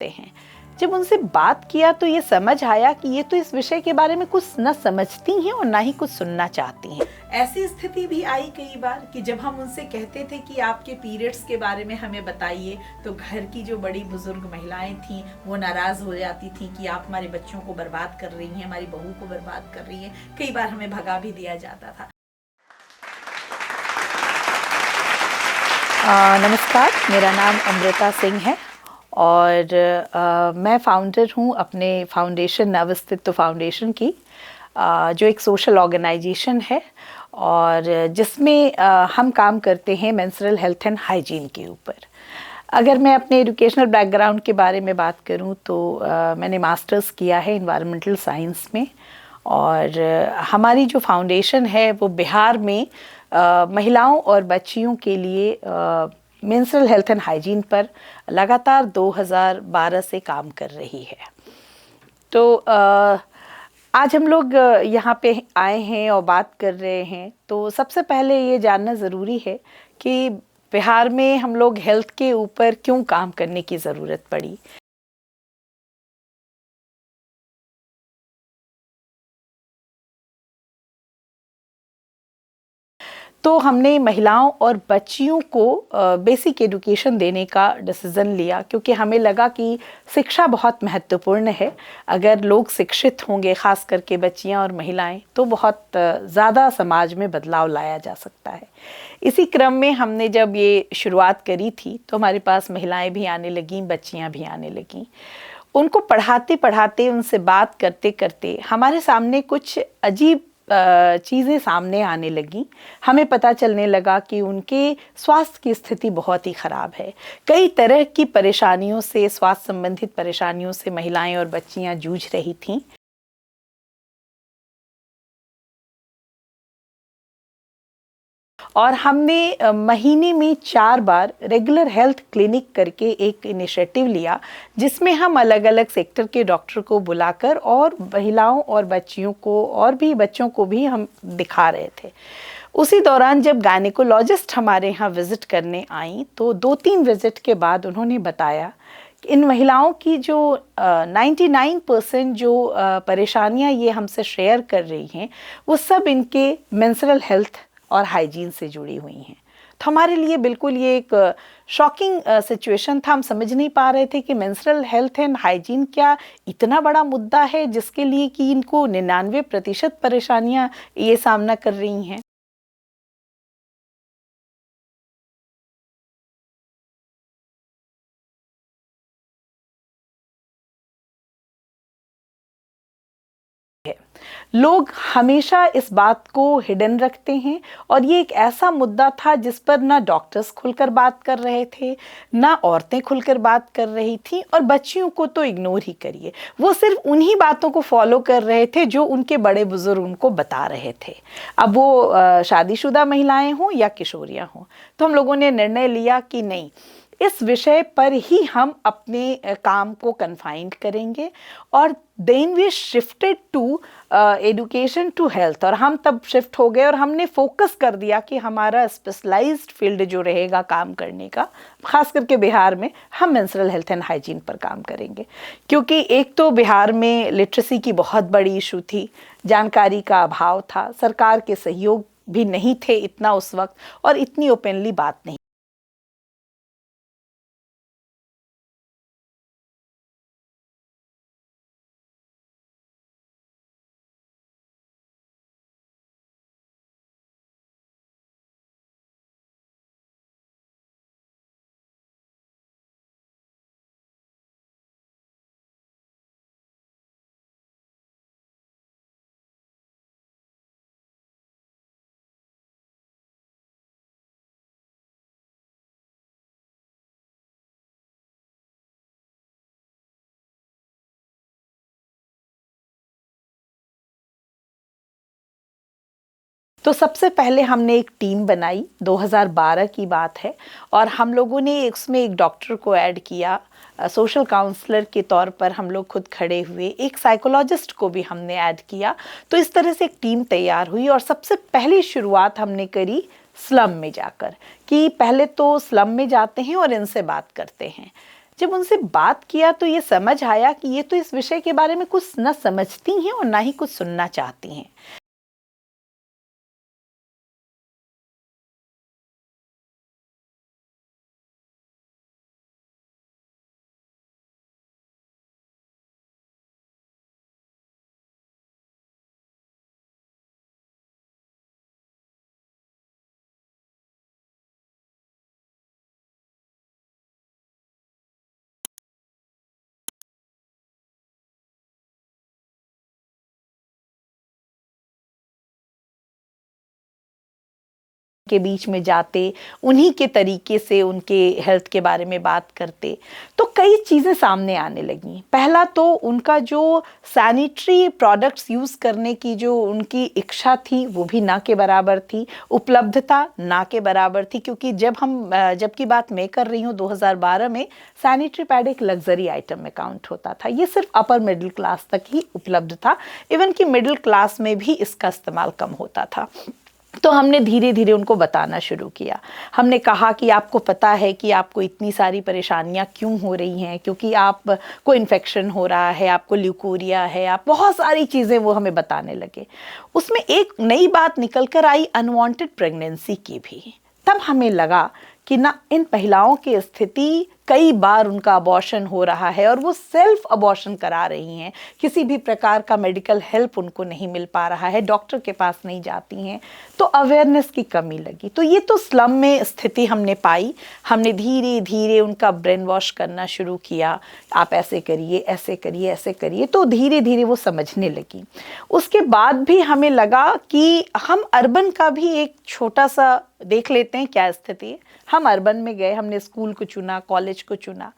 हैं। जब उनसे बात किया तो ये समझ आया कि ये तो इस विषय के बारे में कुछ न समझती हैं और ना ही कुछ सुनना चाहती हैं। ऐसी स्थिति भी आई कई बार कि जब हम उनसे कहते थे कि आपके पीरियड्स के बारे में हमें बताइए, तो घर की जो बड़ी बुजुर्ग महिलाएं थीं वो नाराज हो जाती थीं कि आप हमारे बच्चों को बर्बाद कर रही हैं, हमारी बहू को बर्बाद कर रही हैं। कई बार हमें भगा भी दिया जाता था। नमस्कार, मेरा नाम अमृता सिंह है और मैं फाउंडर हूँ अपने फाउंडेशन नवअस्तित्व फाउंडेशन की, जो एक सोशल ऑर्गेनाइजेशन है और जिसमें हम काम करते हैं मेंस्ट्रुअल हेल्थ एंड हाइजीन के ऊपर। अगर मैं अपने एजुकेशनल बैकग्राउंड के बारे में बात करूँ तो मैंने मास्टर्स किया है एनवायरमेंटल साइंस में और हमारी जो फाउंडेशन है वो बिहार में महिलाओं और बच्चियों के लिए मेंस्ट्रुअल हेल्थ एंड हाइजीन पर लगातार 2012 से काम कर रही है। तो आज हम लोग यहाँ पे आए हैं और बात कर रहे हैं, तो सबसे पहले ये जानना ज़रूरी है कि बिहार में हम लोग हेल्थ के ऊपर क्यों काम करने की ज़रूरत पड़ी। तो हमने महिलाओं और बच्चियों को बेसिक एजुकेशन देने का डिसीज़न लिया, क्योंकि हमें लगा कि शिक्षा बहुत महत्वपूर्ण है। अगर लोग शिक्षित होंगे, ख़ास करके बच्चियां और महिलाएं, तो बहुत ज़्यादा समाज में बदलाव लाया जा सकता है। इसी क्रम में हमने जब ये शुरुआत करी थी तो हमारे पास महिलाएं भी आने लगीं, बच्चियां भी आने लगीं। उनको पढ़ाते पढ़ाते, उनसे बात करते करते हमारे सामने कुछ अजीब चीज़ें सामने आने लगी। हमें पता चलने लगा कि उनके स्वास्थ्य की स्थिति बहुत ही ख़राब है। कई तरह की परेशानियों से, स्वास्थ्य संबंधित परेशानियों से महिलाएं और बच्चियां जूझ रही थीं। और हमने महीने में 4 बार रेगुलर हेल्थ क्लिनिक करके एक इनिशिएटिव लिया, जिसमें हम अलग अलग सेक्टर के डॉक्टर को बुलाकर और महिलाओं और बच्चियों को और भी बच्चों को भी हम दिखा रहे थे। उसी दौरान जब गायनेकोलॉजिस्ट हमारे यहाँ विज़िट करने आई तो 2-3 विज़िट के बाद उन्होंने बताया कि इन महिलाओं की जो 99% जो परेशानियाँ ये हमसे शेयर कर रही हैं, वो सब इनके मेंस्ट्रुअल हेल्थ और हाइजीन से जुड़ी हुई हैं। तो हमारे लिए बिल्कुल ये एक शॉकिंग सिचुएशन था। हम समझ नहीं पा रहे थे कि मेंस्ट्रुअल हेल्थ एंड हाइजीन क्या इतना बड़ा मुद्दा है जिसके लिए कि इनको 99% परेशानियां ये सामना कर रही हैं। लोग हमेशा इस बात को हिडन रखते हैं और ये एक ऐसा मुद्दा था जिस पर ना डॉक्टर्स खुलकर बात कर रहे थे, ना औरतें खुलकर बात कर रही थीं और बच्चियों को तो इग्नोर ही करिए। वो सिर्फ उन्हीं बातों को फॉलो कर रहे थे जो उनके बड़े बुजुर्ग उनको बता रहे थे। अब वो शादीशुदा महिलाएं हों या किशोरियां हों। तो हम लोगों ने निर्णय लिया कि नहीं, इस विषय पर ही हम अपने काम को कन्फाइंड करेंगे और then we shifted to education to health. और हम तब शिफ्ट हो गए और हमने फोकस कर दिया कि हमारा स्पेशलाइज्ड फील्ड जो रहेगा काम करने का, खास करके बिहार में हम मेंस्ट्रुअल हेल्थ एंड हाइजीन पर काम करेंगे। क्योंकि एक तो बिहार में लिटरेसी की बहुत बड़ी इशू थी, जानकारी का अभाव था, सरकार के सहयोग भी नहीं थे इतना उस वक्त और इतनी ओपनली बात नहीं। तो सबसे पहले हमने एक टीम बनाई, 2012 की बात है, और हम लोगों ने उसमें एक डॉक्टर को ऐड किया, सोशल काउंसलर के तौर पर हम लोग खुद खड़े हुए, एक साइकोलॉजिस्ट को भी हमने ऐड किया। तो इस तरह से एक टीम तैयार हुई और सबसे पहली शुरुआत हमने करी स्लम में जाकर, कि पहले तो स्लम में जाते हैं और इनसे बात करते हैं। जब उनसे बात किया तो ये समझ आया कि ये तो इस विषय के बारे में कुछ न समझती हैं और ना ही कुछ सुनना चाहती हैं। के बीच में जाते, उन्हीं के तरीके से उनके हेल्थ के बारे में बात करते, तो कई चीज़ें सामने आने लगी। पहला तो उनका जो सैनिटरी प्रोडक्ट्स यूज़ करने की जो उनकी इच्छा थी वो भी ना के बराबर थी, उपलब्धता ना के बराबर थी, क्योंकि जबकि बात मैं कर रही हूँ 2012 में, सैनिटरी पैड एक लग्जरी आइटम में काउंट होता था। ये सिर्फ अपर मिडिल क्लास तक ही उपलब्ध था, इवन कि मिडिल क्लास में भी इसका इस्तेमाल कम होता था। तो हमने धीरे धीरे उनको बताना शुरू किया। हमने कहा कि आपको पता है कि आपको इतनी सारी परेशानियां क्यों हो रही हैं, क्योंकि आपको इन्फेक्शन हो रहा है, आपको ल्यूकोरिया है, आप बहुत सारी चीज़ें वो हमें बताने लगे। उसमें एक नई बात निकल कर आई अनवांटेड प्रेगनेंसी की भी। तब हमें लगा कि ना, इन महिलाओं की स्थिति, कई बार उनका अबॉर्शन हो रहा है और वो सेल्फ अबॉर्शन करा रही हैं, किसी भी प्रकार का मेडिकल हेल्प उनको नहीं मिल पा रहा है, डॉक्टर के पास नहीं जाती हैं, तो अवेयरनेस की कमी लगी। तो ये तो स्लम में स्थिति हमने पाई। हमने धीरे धीरे उनका ब्रेन वॉश करना शुरू किया, आप ऐसे करिए, ऐसे करिए, ऐसे करिए, तो धीरे धीरे वो समझने लगी। उसके बाद भी हमें लगा कि हम अर्बन का भी एक छोटा सा देख लेते हैं क्या स्थिति है। हम अर्बन में गए, हमने स्कूल को चुना, कॉलेज को चुना।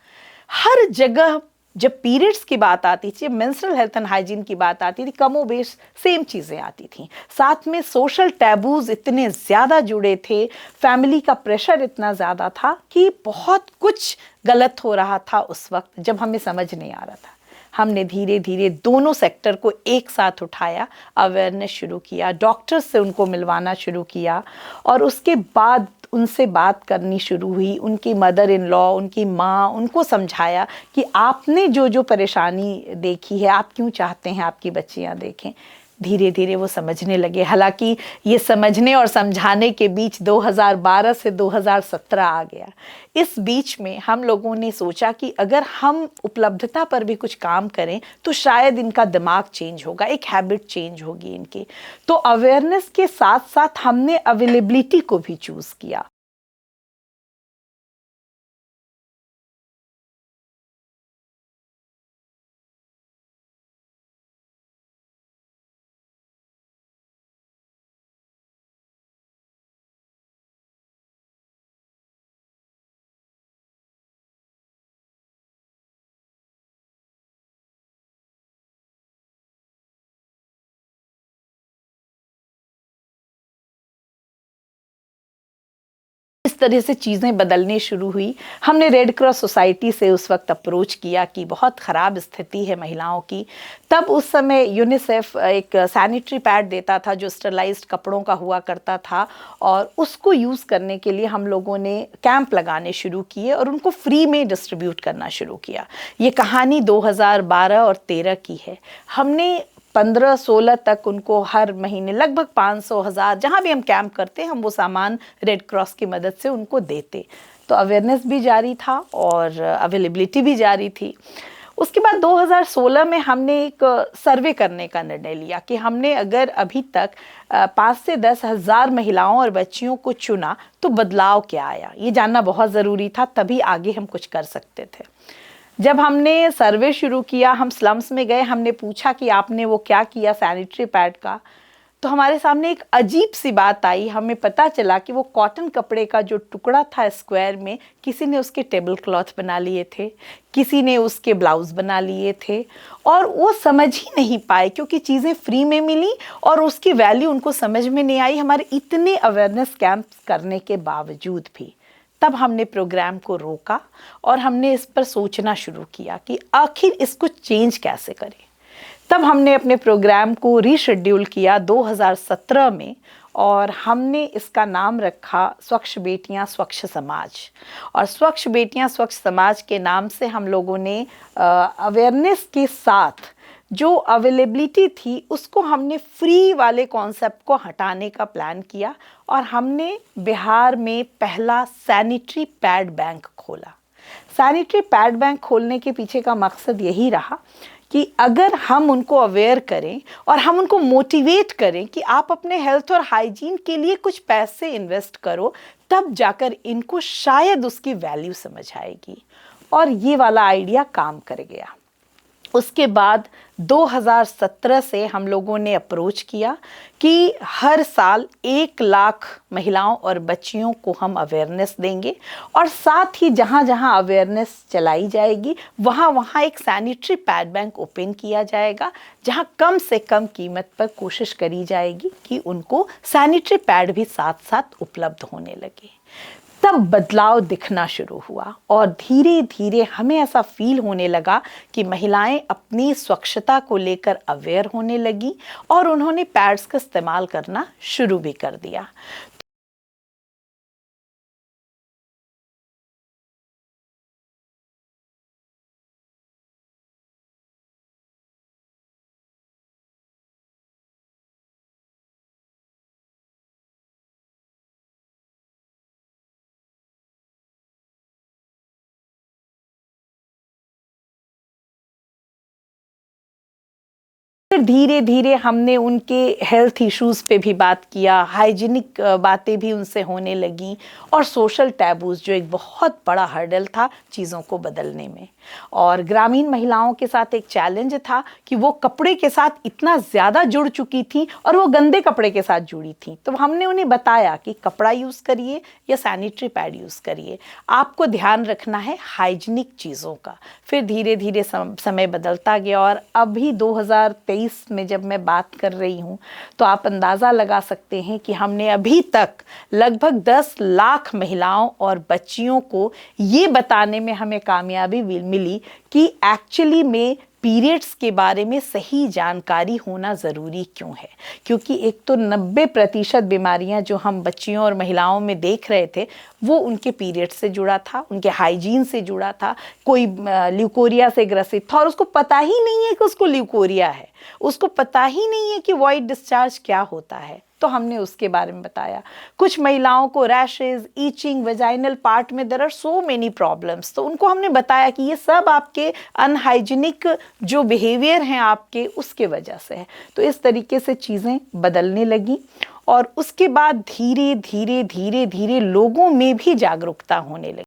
हर जगह जब पीरियड्स की बात आती थी, मेंस्ट्रुअल हेल्थ एंड हाइजीन की बात आती थी, कमोबेश सेम चीज़ें आती थीं। साथ में सोशल टैबूज इतने ज़्यादा जुड़े थे, फैमिली का प्रेशर इतना ज़्यादा था कि बहुत कुछ गलत हो रहा था उस वक्त, जब हमें समझ नहीं आ रहा था। हमने धीरे धीरे दोनों सेक्टर को एक साथ उठाया, अवेयरनेस शुरू किया, डॉक्टर्स से उनको मिलवाना शुरू किया, और उसके बाद उनसे बात करनी शुरू हुई। उनकी मदर इन लॉ, उनकी माँ, उनको समझाया कि आपने जो जो परेशानी देखी है, आप क्यों चाहते हैं आपकी बच्चियाँ देखें। धीरे धीरे वो समझने लगे। हालांकि ये समझने और समझाने के बीच 2012 से 2017 आ गया। इस बीच में हम लोगों ने सोचा कि अगर हम उपलब्धता पर भी कुछ काम करें तो शायद इनका दिमाग चेंज होगा, एक हैबिट चेंज होगी इनकी। तो अवेयरनेस के साथ साथ हमने अवेलेबिलिटी को भी चूज़ किया। इस तरह से चीज़ें बदलनी शुरू हुई। हमने रेड क्रॉस सोसाइटी से उस वक्त अप्रोच किया कि बहुत ख़राब स्थिति है महिलाओं की। तब उस समय यूनिसेफ एक सैनिटरी पैड देता था जो स्टरलाइज्ड कपड़ों का हुआ करता था, और उसको यूज़ करने के लिए हम लोगों ने कैंप लगाने शुरू किए और उनको फ्री में डिस्ट्रीब्यूट करना शुरू किया। ये कहानी 2012 और 13 की है। हमने 15-16 तक उनको हर महीने लगभग 500-1000 जहाँ भी हम कैंप करते हैं, हम वो सामान रेड क्रॉस की मदद से उनको देते। तो अवेयरनेस भी जारी था और अवेलेबिलिटी भी जारी थी। उसके बाद 2016 में हमने एक सर्वे करने का निर्णय लिया कि हमने अगर अभी तक 5 से 10 हज़ार महिलाओं और बच्चियों को चुना तो बदलाव क्या आया, ये जानना बहुत ज़रूरी था, तभी आगे हम कुछ कर सकते थे। जब हमने सर्वे शुरू किया, हम स्लम्स में गए, हमने पूछा कि आपने वो क्या किया सैनिटरी पैड का, तो हमारे सामने एक अजीब सी बात आई। हमें पता चला कि वो कॉटन कपड़े का जो टुकड़ा था स्क्वायर में, किसी ने उसके टेबल क्लॉथ बना लिए थे, किसी ने उसके ब्लाउज बना लिए थे, और वो समझ ही नहीं पाए क्योंकि चीज़ें फ्री में मिली और उसकी वैल्यू उनको समझ में नहीं आई, हमारे इतने अवेयरनेस कैंप्स करने के बावजूद भी। तब हमने प्रोग्राम को रोका और हमने इस पर सोचना शुरू किया कि आखिर इसको चेंज कैसे करें। तब हमने अपने प्रोग्राम को रीशेड्यूल किया 2017 में, और हमने इसका नाम रखा स्वच्छ बेटियां स्वच्छ समाज। और स्वच्छ बेटियां स्वच्छ समाज के नाम से हम लोगों ने अवेयरनेस के साथ जो अवेलेबिलिटी थी उसको हमने फ्री वाले कॉन्सेप्ट को हटाने का प्लान किया और हमने बिहार में पहला सैनिटरी पैड बैंक खोला। सैनिटरी पैड बैंक खोलने के पीछे का मकसद यही रहा कि अगर हम उनको अवेयर करें और हम उनको मोटिवेट करें कि आप अपने हेल्थ और हाइजीन के लिए कुछ पैसे इन्वेस्ट करो, तब जाकर इनको शायद उसकी वैल्यू समझ आएगी। और ये वाला आइडिया काम कर गया। उसके बाद 2017 से हम लोगों ने अप्रोच किया कि हर साल 1 लाख महिलाओं और बच्चियों को हम अवेयरनेस देंगे और साथ ही जहाँ जहाँ अवेयरनेस चलाई जाएगी वहाँ वहाँ एक सैनिटरी पैड बैंक ओपन किया जाएगा, जहाँ कम से कम कीमत पर कोशिश करी जाएगी कि उनको सैनिटरी पैड भी साथ साथ उपलब्ध होने लगे। तब बदलाव दिखना शुरू हुआ और धीरे धीरे हमें ऐसा फील होने लगा कि महिलाएं अपनी स्वच्छता को लेकर अवेयर होने लगी और उन्होंने पैड्स का इस्तेमाल करना शुरू भी कर दिया। फिर धीरे धीरे हमने उनके हेल्थ इश्यूज़ पे भी बात किया, हाइजीनिक बातें भी उनसे होने लगी और सोशल टैबूज़ जो एक बहुत बड़ा हर्डल था चीज़ों को बदलने में। और ग्रामीण महिलाओं के साथ एक चैलेंज था कि वो कपड़े के साथ इतना ज़्यादा जुड़ चुकी थी और वो गंदे कपड़े के साथ जुड़ी थी। तो हमने उन्हें बताया कि कपड़ा यूज़ करिए या सैनिटरी पैड यूज़ करिए, आपको ध्यान रखना है हाइजीनिक चीज़ों का। फिर धीरे धीरे समय बदलता गया और अभी 2023 में जब मैं बात कर रही हूँ तो आप अंदाज़ा लगा सकते हैं कि हमने अभी तक लगभग 10 लाख महिलाओं और बच्चियों को ये बताने में हमें कामयाबी मिली कि एक्चुअली में पीरियड्स के बारे में सही जानकारी होना ज़रूरी क्यों है। क्योंकि एक तो 90% बीमारियां जो हम बच्चियों और महिलाओं में देख रहे थे वो उनके पीरियड से जुड़ा था, उनके हाइजीन से जुड़ा था। कोई ल्यूकोरिया से ग्रसित था और उसको पता ही नहीं है कि उसको ल्यूकोरिया है, उसको पता ही नहीं है कि वाइट डिस्चार्ज क्या होता है, तो हमने उसके बारे में बताया। कुछ महिलाओं को रैशेज, ईचिंग, वेजाइनल पार्ट में there are so many problems, तो उनको हमने बताया कि ये सब आपके अनहाइजीनिक जो बिहेवियर हैं आपके उसके वजह से है। तो इस तरीके से चीज़ें बदलने लगी और उसके बाद धीरे धीरे धीरे धीरे लोगों में भी जागरूकता होने लगी।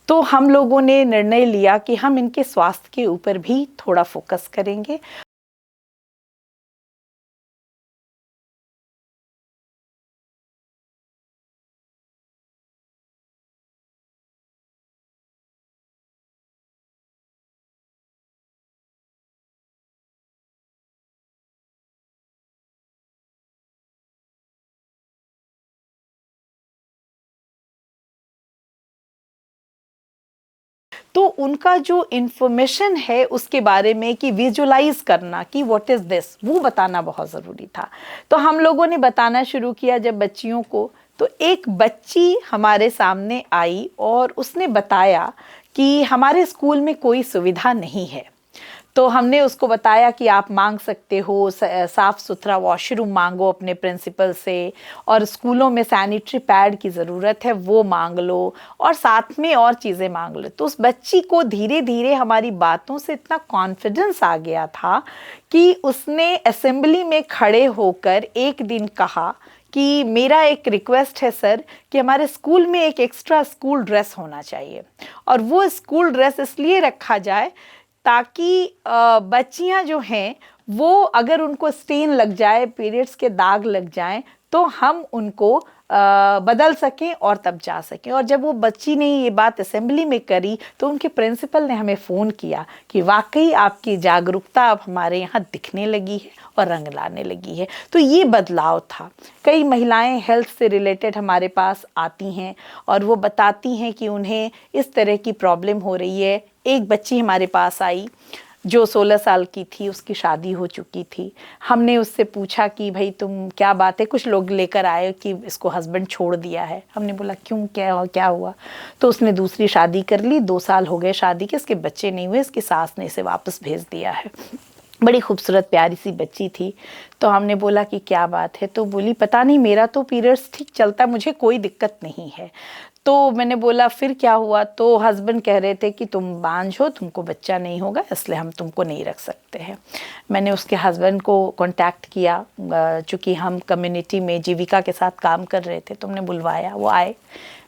तो हम लोगों ने निर्णय लिया कि हम इनके स्वास्थ्य के ऊपर भी थोड़ा फोकस करेंगे। तो उनका जो इन्फॉर्मेशन है उसके बारे में कि विजुलाइज करना कि व्हाट इज़ दिस, वो बताना बहुत ज़रूरी था। तो हम लोगों ने बताना शुरू किया जब बच्चियों को। तो एक बच्ची हमारे सामने आई और उसने बताया कि हमारे स्कूल में कोई सुविधा नहीं है। तो हमने उसको बताया कि आप मांग सकते हो, साफ़ सुथरा वॉशरूम मांगो अपने प्रिंसिपल से, और स्कूलों में सैनिटरी पैड की ज़रूरत है वो मांग लो, और साथ में और चीज़ें मांग लो। तो उस बच्ची को धीरे धीरे हमारी बातों से इतना कॉन्फिडेंस आ गया था कि उसने असेंबली में खड़े होकर एक दिन कहा कि मेरा एक रिक्वेस्ट है सर कि हमारे स्कूल में एक एक्स्ट्रा स्कूल ड्रेस होना चाहिए, और वो स्कूल ड्रेस इसलिए रखा जाए ताकि बच्चियां जो हैं वो अगर उनको स्टेन लग जाए, पीरियड्स के दाग लग जाएं, तो हम उनको बदल सकें और तब जा सकें। और जब वो बच्ची ने ये बात असेंबली में करी तो उनके प्रिंसिपल ने हमें फ़ोन किया कि वाकई आपकी जागरूकता अब हमारे यहाँ दिखने लगी है और रंग लाने लगी है। तो ये बदलाव था। कई महिलाएं हेल्थ से रिलेटेड हमारे पास आती हैं और वो बताती हैं कि उन्हें इस तरह की प्रॉब्लम हो रही है। एक बच्ची हमारे पास आई जो 16 साल की थी, उसकी शादी हो चुकी थी। हमने उससे पूछा कि भाई तुम क्या बात है, कुछ लोग लेकर आए कि इसको हस्बैंड छोड़ दिया है। हमने बोला क्यों, क्या हुआ? तो उसने दूसरी शादी कर ली, 2 साल हो गए शादी के, इसके बच्चे नहीं हुए, इसकी सास ने इसे वापस भेज दिया है। बड़ी खूबसूरत प्यारी सी बच्ची थी। तो हमने बोला कि क्या बात है? तो बोली पता नहीं, मेरा तो पीरियड्स ठीक चलता, मुझे कोई दिक्कत नहीं है। तो मैंने बोला फिर क्या हुआ? तो हस्बैंड कह रहे थे कि तुम बांझ हो, तुमको बच्चा नहीं होगा, इसलिए हम तुमको नहीं रख सकते हैं। मैंने उसके हस्बैंड को कांटेक्ट किया, चूँकि हम कम्युनिटी में जीविका के साथ काम कर रहे थे, तो हमने बुलवाया, वो आए।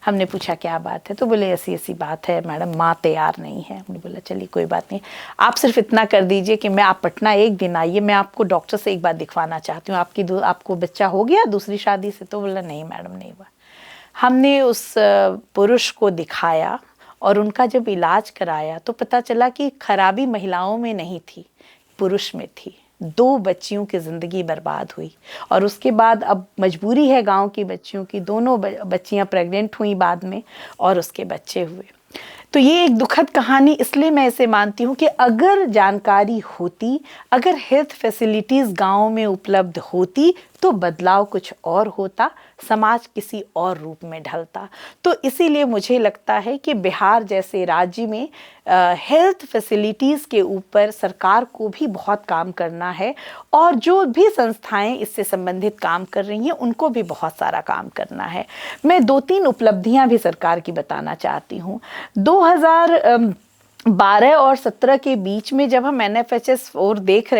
हमने पूछा क्या बात है? तो बोले ऐसी ऐसी बात है मैडम, माँ तैयार नहीं है। हमने बोला चलिए कोई बात नहीं, आप सिर्फ इतना कर दीजिए कि आप पटना एक दिन आइए, मैं आपको डॉक्टर से एक बार दिखवाना चाहती हूँ, आपको बच्चा हो गया दूसरी शादी से? तो बोला नहीं मैडम, नहीं हुआ। हमने उस पुरुष को दिखाया और उनका जब इलाज कराया तो पता चला कि खराबी महिलाओं में नहीं थी, पुरुष में थी। 2 बच्चियों की ज़िंदगी बर्बाद हुई और उसके बाद अब मजबूरी है गांव की बच्चियों की, दोनों बच्चियां प्रेग्नेंट हुई बाद में और उसके बच्चे हुए। तो ये एक दुखद कहानी इसलिए मैं इसे मानती हूँ कि अगर जानकारी होती, अगर हेल्थ फैसिलिटीज़ गाँव में उपलब्ध होती तो बदलाव कुछ और होता, समाज किसी और रूप में ढलता। तो इसीलिए मुझे लगता है कि बिहार जैसे राज्य में हेल्थ फैसिलिटीज़ के ऊपर सरकार को भी बहुत काम करना है और जो भी संस्थाएं इससे संबंधित काम कर रही हैं उनको भी बहुत सारा काम करना है। मैं 2-3 उपलब्धियां भी सरकार की बताना चाहती हूँ। 2012 और 17 के बीच में जब हम एनएफएचएस देख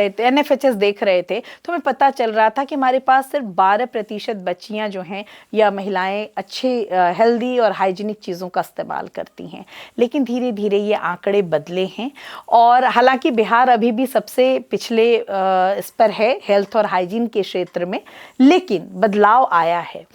रहे थे तो हमें पता चल रहा था कि हमारे पास सिर्फ 12% बच्चियां जो हैं या महिलाएं अच्छे हेल्दी और हाइजीनिक चीज़ों का इस्तेमाल करती हैं। लेकिन धीरे धीरे ये आंकड़े बदले हैं और हालांकि बिहार अभी भी सबसे पिछले इस पर है हेल्थ और हाइजीन के क्षेत्र में, लेकिन बदलाव आया है।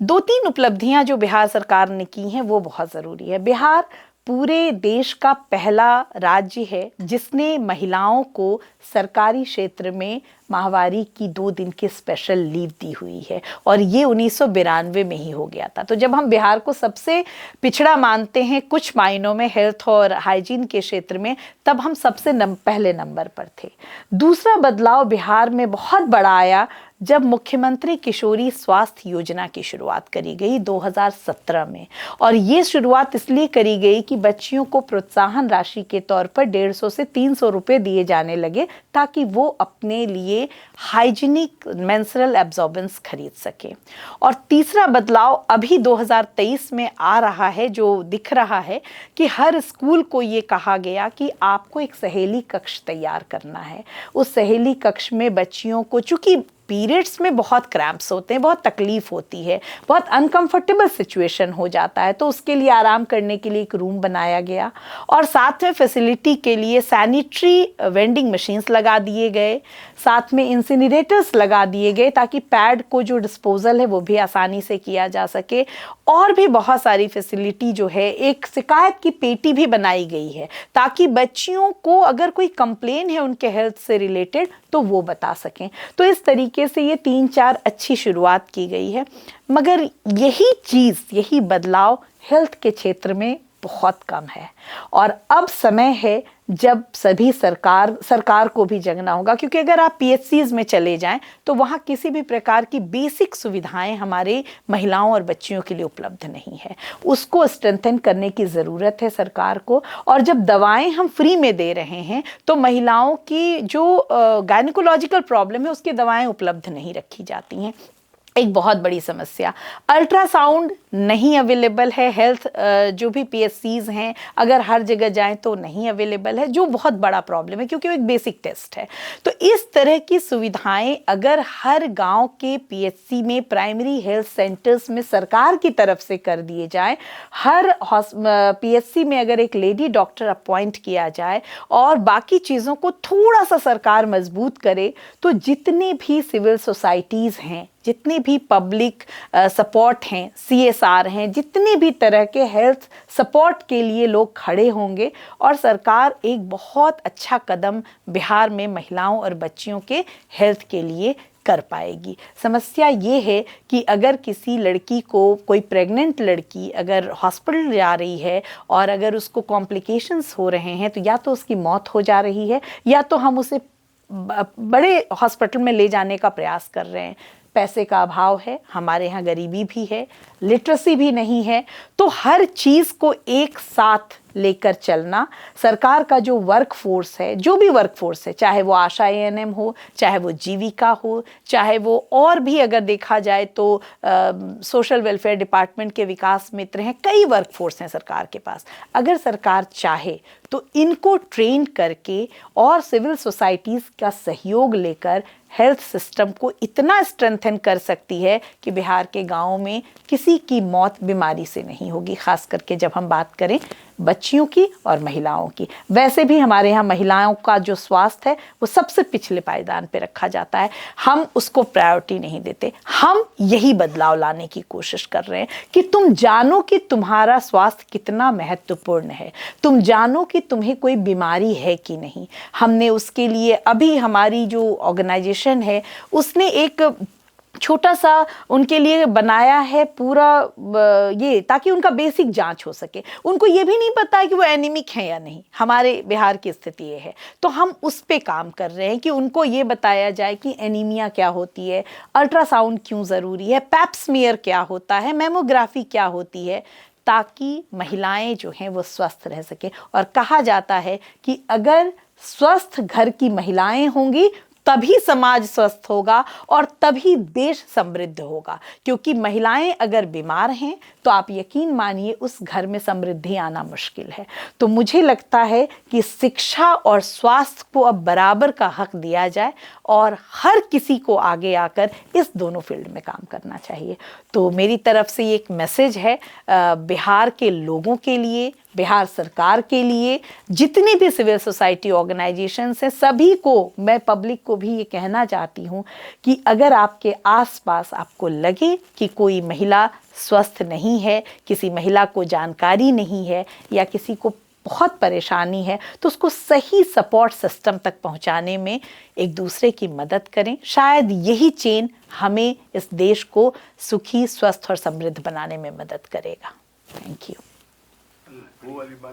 2-3 उपलब्धियां जो बिहार सरकार ने की हैं वो बहुत ज़रूरी है। बिहार पूरे देश का पहला राज्य है जिसने महिलाओं को सरकारी क्षेत्र में माहवारी की 2 दिन की स्पेशल लीव दी हुई है और ये 1992 में ही हो गया था। तो जब हम बिहार को सबसे पिछड़ा मानते हैं कुछ मायनों में हेल्थ और हाइजीन के क्षेत्र में, तब हम सबसे पहले नंबर पर थे। दूसरा बदलाव बिहार में बहुत बड़ा आया जब मुख्यमंत्री किशोरी स्वास्थ्य योजना की शुरुआत करी गई 2017 में। और ये शुरुआत इसलिए करी गई कि बच्चियों को प्रोत्साहन राशि के तौर पर 150 से 300 रुपए दिए जाने लगे ताकि वो अपने लिए हाइजीनिक मेंस्ट्रुअल एब्जॉर्बेंस खरीद सके। और तीसरा बदलाव अभी 2023 में आ रहा है, जो दिख रहा है कि हर स्कूल को ये कहा गया कि आपको एक सहेली कक्ष तैयार करना है। उस सहेली कक्ष में बच्चियों को, चूंकि पीरियड्स में बहुत क्रैम्प्स होते हैं, बहुत तकलीफ होती है, बहुत अनकंफर्टेबल सिचुएशन हो जाता है, तो उसके लिए आराम करने के लिए एक रूम बनाया गया और साथ में फैसिलिटी के लिए सैनिटरी वेंडिंग मशीन्स लगा दिए गए, साथ में इंसिनरेटर्स लगा दिए गए ताकि पैड को जो डिस्पोजल है वो भी आसानी से किया जा सके। और भी बहुत सारी फैसिलिटी जो है, एक शिकायत की पेटी भी बनाई गई है ताकि बच्चियों को अगर कोई कंप्लेन है उनके हेल्थ से रिलेटेड तो वो बता सकें। तो इस तरीके से ये 3-4 अच्छी शुरुआत की गई है, मगर यही बदलाव हेल्थ के क्षेत्र में बहुत कम है। और अब समय है जब सभी सरकार को भी जगना होगा, क्योंकि अगर आप पीएचसीज में चले जाएं तो वहाँ किसी भी प्रकार की बेसिक सुविधाएं हमारे महिलाओं और बच्चियों के लिए उपलब्ध नहीं है। उसको स्ट्रेंथन करने की ज़रूरत है सरकार को। और जब दवाएं हम फ्री में दे रहे हैं तो महिलाओं की जो गायनिकोलॉजिकल प्रॉब्लम है उसकी दवाएं उपलब्ध नहीं रखी जाती हैं। एक बहुत बड़ी समस्या, अल्ट्रासाउंड नहीं अवेलेबल है। हेल्थ जो भी पीएचसीज हैं अगर हर जगह जाएं तो नहीं अवेलेबल है, जो बहुत बड़ा प्रॉब्लम है क्योंकि वो एक बेसिक टेस्ट है। तो इस तरह की सुविधाएं अगर हर गांव के पीएचसी में, प्राइमरी हेल्थ सेंटर्स में सरकार की तरफ से कर दिए जाएं, हर पीएचसी में अगर एक लेडी डॉक्टर अपॉइंट किया जाए और बाकी चीज़ों को थोड़ा सा सरकार मजबूत करे, तो जितनी भी सिविल सोसाइटीज़ हैं, जितनी भी पब्लिक सपोर्ट हैं, सीएसआर हैं, जितनी भी तरह के हेल्थ सपोर्ट के लिए लोग खड़े होंगे और सरकार एक बहुत अच्छा कदम बिहार में महिलाओं और बच्चियों के हेल्थ के लिए कर पाएगी। समस्या ये है कि अगर किसी लड़की को, कोई प्रेग्नेंट लड़की अगर हॉस्पिटल जा रही है और अगर उसको कॉम्प्लिकेशंस हो रहे हैं, तो या तो उसकी मौत हो जा रही है या तो हम उसे बड़े हॉस्पिटल में ले जाने का प्रयास कर रहे हैं। पैसे का अभाव है, हमारे यहाँ गरीबी भी है, लिटरेसी भी नहीं है। तो हर चीज़ को एक साथ लेकर चलना, सरकार का जो वर्क फोर्स है, जो भी वर्क फोर्स है, चाहे वो आशा एएनएम हो, चाहे वो जीविका हो, चाहे वो और भी अगर देखा जाए तो सोशल वेलफेयर डिपार्टमेंट के विकास मित्र हैं, कई वर्क फोर्स हैं सरकार के पास। अगर सरकार चाहे तो इनको ट्रेन करके और सिविल सोसाइटीज़ का सहयोग लेकर हेल्थ सिस्टम को इतना स्ट्रेंथन कर सकती है कि बिहार के गाँव में किसी की मौत बीमारी से नहीं होगी, खास करके जब हम बात करें बच्चियों की और महिलाओं की। वैसे भी हमारे यहाँ महिलाओं का जो स्वास्थ्य है वो सबसे पिछले पायदान पे रखा जाता है, हम उसको प्रायोरिटी नहीं देते। हम यही बदलाव लाने की कोशिश कर रहे हैं कि तुम जानो कि तुम्हारा स्वास्थ्य कितना महत्वपूर्ण है, तुम जानो कि तुम्हें कोई बीमारी है कि नहीं। हमने उसके लिए अभी हमारी जो ऑर्गेनाइजेशन है उसने एक छोटा सा उनके लिए बनाया है पूरा ये, ताकि उनका बेसिक जांच हो सके। उनको ये भी नहीं पता है कि वो एनीमिक है या नहीं, हमारे बिहार की स्थिति ये है। तो हम उस पे काम कर रहे हैं कि उनको ये बताया जाए कि एनीमिया क्या होती है, अल्ट्रासाउंड क्यों ज़रूरी है, पैप्समियर क्या होता है, मेमोग्राफी क्या होती है, ताकि महिलाएं जो हैं वो स्वस्थ रह सके। और कहा जाता है कि अगर स्वस्थ घर की महिलाएं होंगी तभी समाज स्वस्थ होगा और तभी देश समृद्ध होगा। क्योंकि महिलाएं अगर बीमार हैं तो आप यकीन मानिए उस घर में समृद्धि आना मुश्किल है। तो मुझे लगता है कि शिक्षा और स्वास्थ्य को अब बराबर का हक दिया जाए और हर किसी को आगे आकर इस दोनों फील्ड में काम करना चाहिए। तो मेरी तरफ से एक मैसेज है बिहार के लोगों के लिए, बिहार सरकार के लिए, जितनी भी सिविल सोसाइटी ऑर्गेनाइजेशंस हैं, सभी को, मैं पब्लिक को भी ये कहना चाहती हूँ कि अगर आपके आसपास आपको लगे कि कोई महिला स्वस्थ नहीं है, किसी महिला को जानकारी नहीं है या किसी को बहुत परेशानी है, तो उसको सही सपोर्ट सिस्टम तक पहुंचाने में एक दूसरे की मदद करें। शायद यही चेन हमें इस देश को सुखी, स्वस्थ और समृद्ध बनाने में मदद करेगा। Thank you.